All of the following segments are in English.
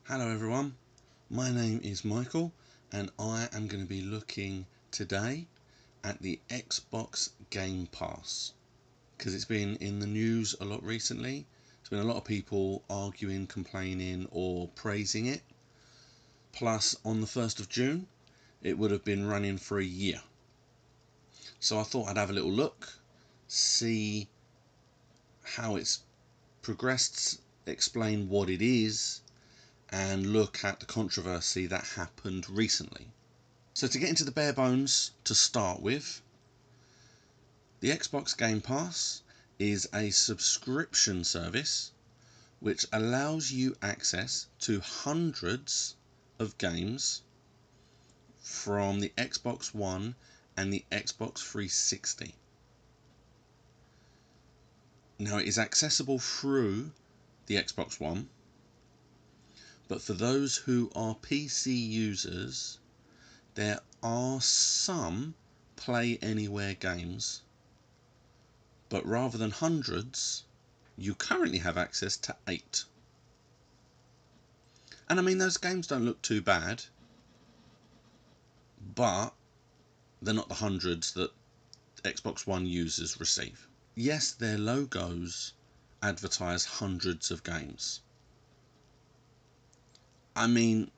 Hello everyone, my name is Michael and I am going to be looking today at the Xbox Game Pass because it's been in the news a lot recently. There's been a lot of people arguing, complaining or praising it. Plus on the 1st of June it would have been running for a year. So I thought I'd have a little look, see how it's progressed, explain what it is and look at the controversy that happened recently. So to get into the bare bones to start with, the Xbox Game Pass is a subscription service which allows you access to hundreds of games from the Xbox One and the Xbox 360. Now it is accessible through the Xbox One, but for those who are PC users, there are some Play Anywhere games, but rather than hundreds, you currently have access to 8. And I mean, those games don't look too bad, but they're not the hundreds that Xbox One users receive. Yes, their logos advertise hundreds of games. I mean,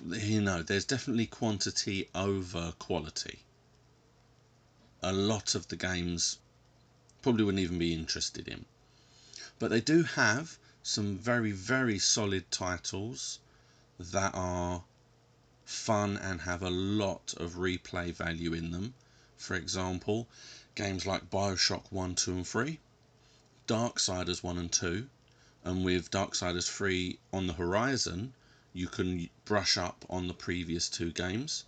there's definitely quantity over quality. A lot of the games probably wouldn't even be interested in. But they do have some very, very solid titles that are fun and have a lot of replay value in them. For example, games like Bioshock 1, 2 and 3, Darksiders 1 and 2, and with Darksiders 3 on the horizon, you can brush up on the previous 2 games.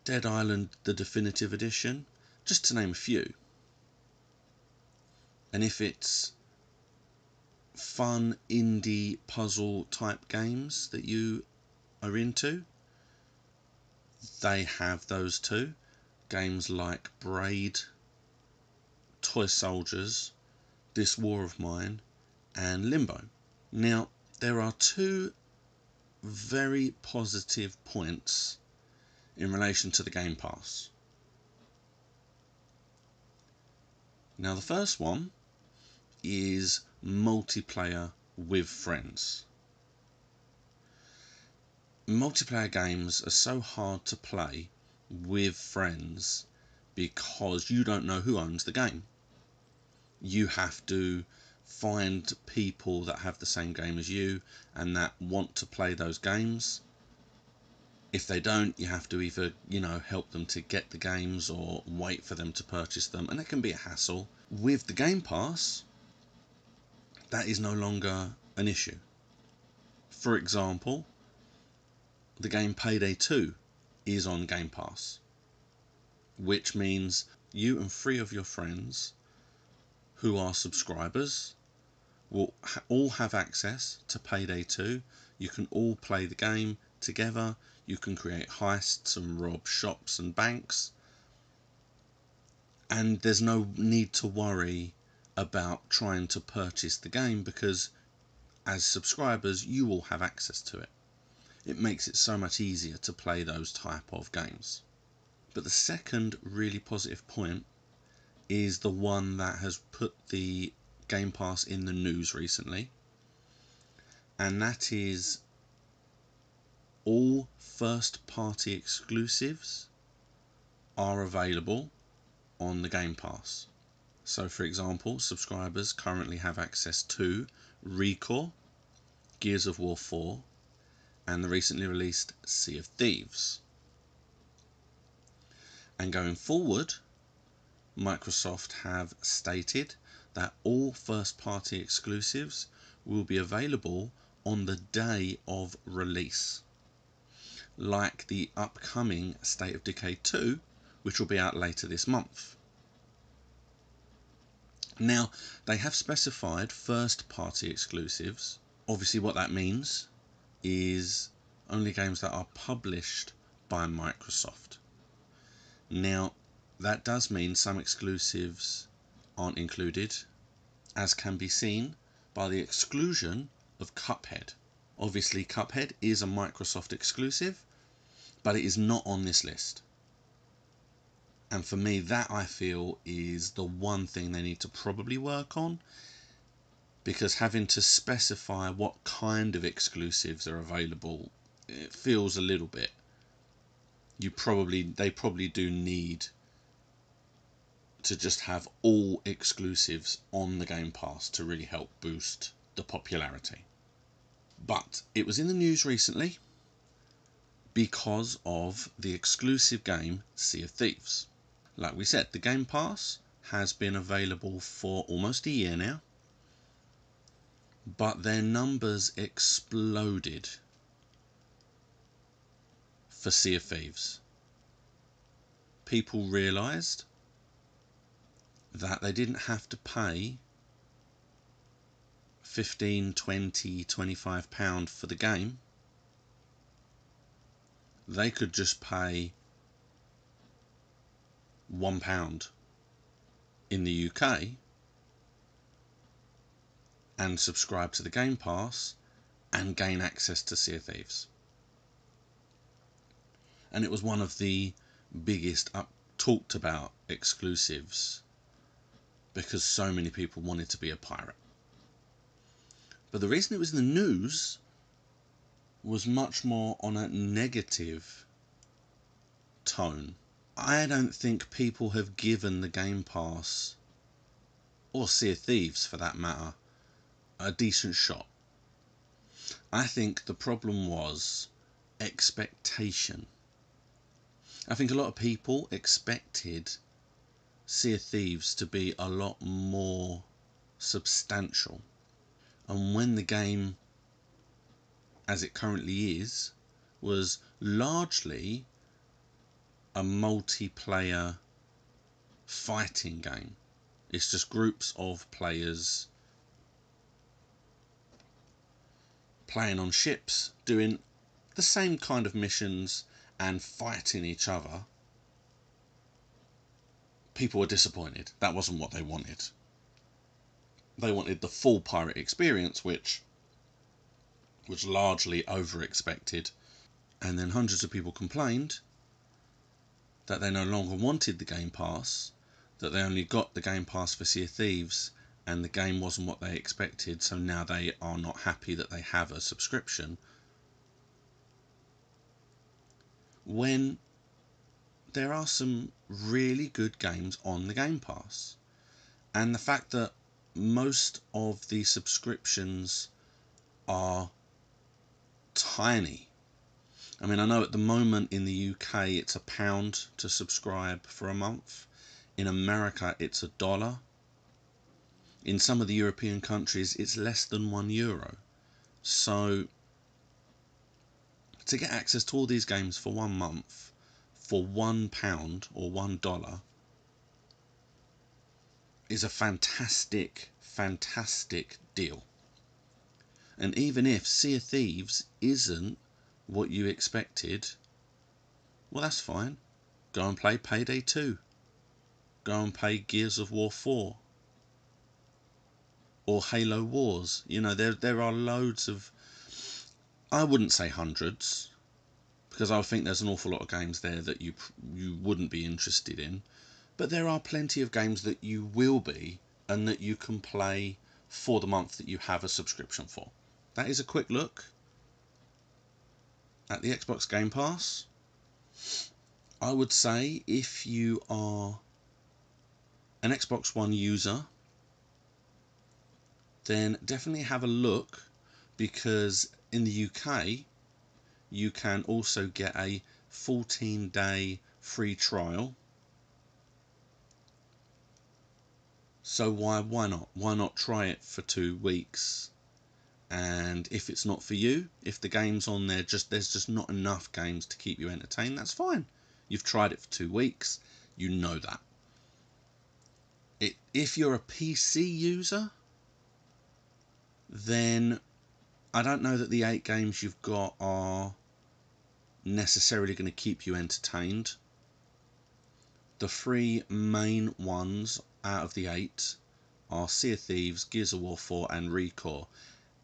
Dead Island, the Definitive Edition, just to name a few. And if it's fun indie puzzle type games that you are into, they have those too. Games like Braid, Toy Soldiers, This War of Mine and Limbo. Now there are 2 very positive points in relation to the Game Pass. Now the first one is multiplayer with friends. Multiplayer games are so hard to play with friends because you don't know who owns the game. You have to find people that have the same game as you and that want to play those games. If they don't, you have to either, help them to get the games or wait for them to purchase them, and it can be a hassle. With the Game Pass, that is no longer an issue. For example, the game Payday 2 is on Game Pass, which means you and 3 of your friends who are subscribers will all have access to Payday 2. You can all play the game together. You can create heists and rob shops and banks. And there's no need to worry about trying to purchase the game because as subscribers you will have access to it. It makes it so much easier to play those type of games. But the second really positive point is the one that has put the Game Pass in the news recently, and that is all first party exclusives are available on the Game Pass. So for example, subscribers currently have access to ReCore, Gears of War 4 and the recently released Sea of Thieves. And going forward, Microsoft have stated that all first party exclusives will be available on the day of release, like the upcoming State of Decay 2, which will be out later this month. Now, they have specified first party exclusives. Obviously what that means is only games that are published by Microsoft. Now, that does mean some exclusives aren't included, as can be seen by the exclusion of Cuphead. Obviously Cuphead is a Microsoft exclusive, but it is not on this list. And for me, that I feel is the one thing they need to probably work on, because having to specify what kind of exclusives are available, it feels a little bit. They probably do need to just have all exclusives on the Game Pass to really help boost the popularity. But it was in the news recently because of the exclusive game Sea of Thieves. Like we said, the Game Pass has been available for almost a year now, but their numbers exploded for Sea of Thieves. People realised that they didn't have to pay £15, £20, £25 for the game. They could just pay £1 in the UK and subscribe to the Game Pass and gain access to Sea of Thieves. And it was one of the biggest talked about exclusives because so many people wanted to be a pirate. But the reason it was in the news was much more on a negative tone. I don't think people have given the Game Pass, or Sea of Thieves for that matter, a decent shot. I think the problem was expectation. I think a lot of people expected Sea of Thieves to be a lot more substantial. And when the game, as it currently is, was largely a multiplayer fighting game. It's just groups of players playing on ships, doing the same kind of missions and fighting each other. People were disappointed. That wasn't what they wanted. They wanted the full pirate experience, which was largely over-expected. And then hundreds of people complained that they no longer wanted the Game Pass, that they only got the Game Pass for Sea of Thieves, and the game wasn't what they expected, so now they are not happy that they have a subscription. When there are some really good games on the Game Pass, and the fact that most of the subscriptions are tiny. I mean, I know at the moment in the UK it's £1 to subscribe for a month. In America it's $1. In some of the European countries it's less than €1. So to get access to all these games for 1 month for £1 or $1 is a fantastic deal. And even if Sea of Thieves isn't what you expected, well, that's fine. Go and play Payday 2. Go and play Gears of War 4. Or Halo Wars. You know, there are loads of... I wouldn't say hundreds, because I think there's an awful lot of games there that you wouldn't be interested in. But there are plenty of games that you will be, and that you can play for the month that you have a subscription for. That is a quick look at the Xbox Game Pass. I would say if you are an Xbox One user, then definitely have a look, because in the UK you can also get a 14-day free trial. So why not? Why not try it for 2 weeks? And if it's not for you, if the game's on there, there's just not enough games to keep you entertained, that's fine. You've tried it for 2 weeks, you know that. If you're a PC user, then I don't know that the 8 games you've got are necessarily going to keep you entertained. The 3 main ones out of the 8 are Sea of Thieves, Gears of War 4 and ReCore.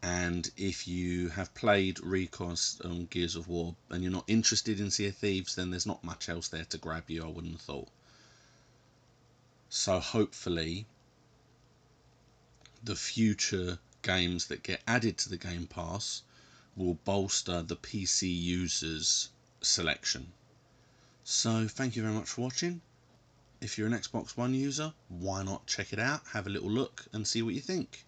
and if you have played Recon on Gears of War and you're not interested in Sea of Thieves, then there's not much else there to grab you, I wouldn't have thought. So hopefully the future games that get added to the Game Pass will bolster the PC users selection. So thank you very much for watching. If you're an Xbox One user, why not check it out, have a little look and see what you think.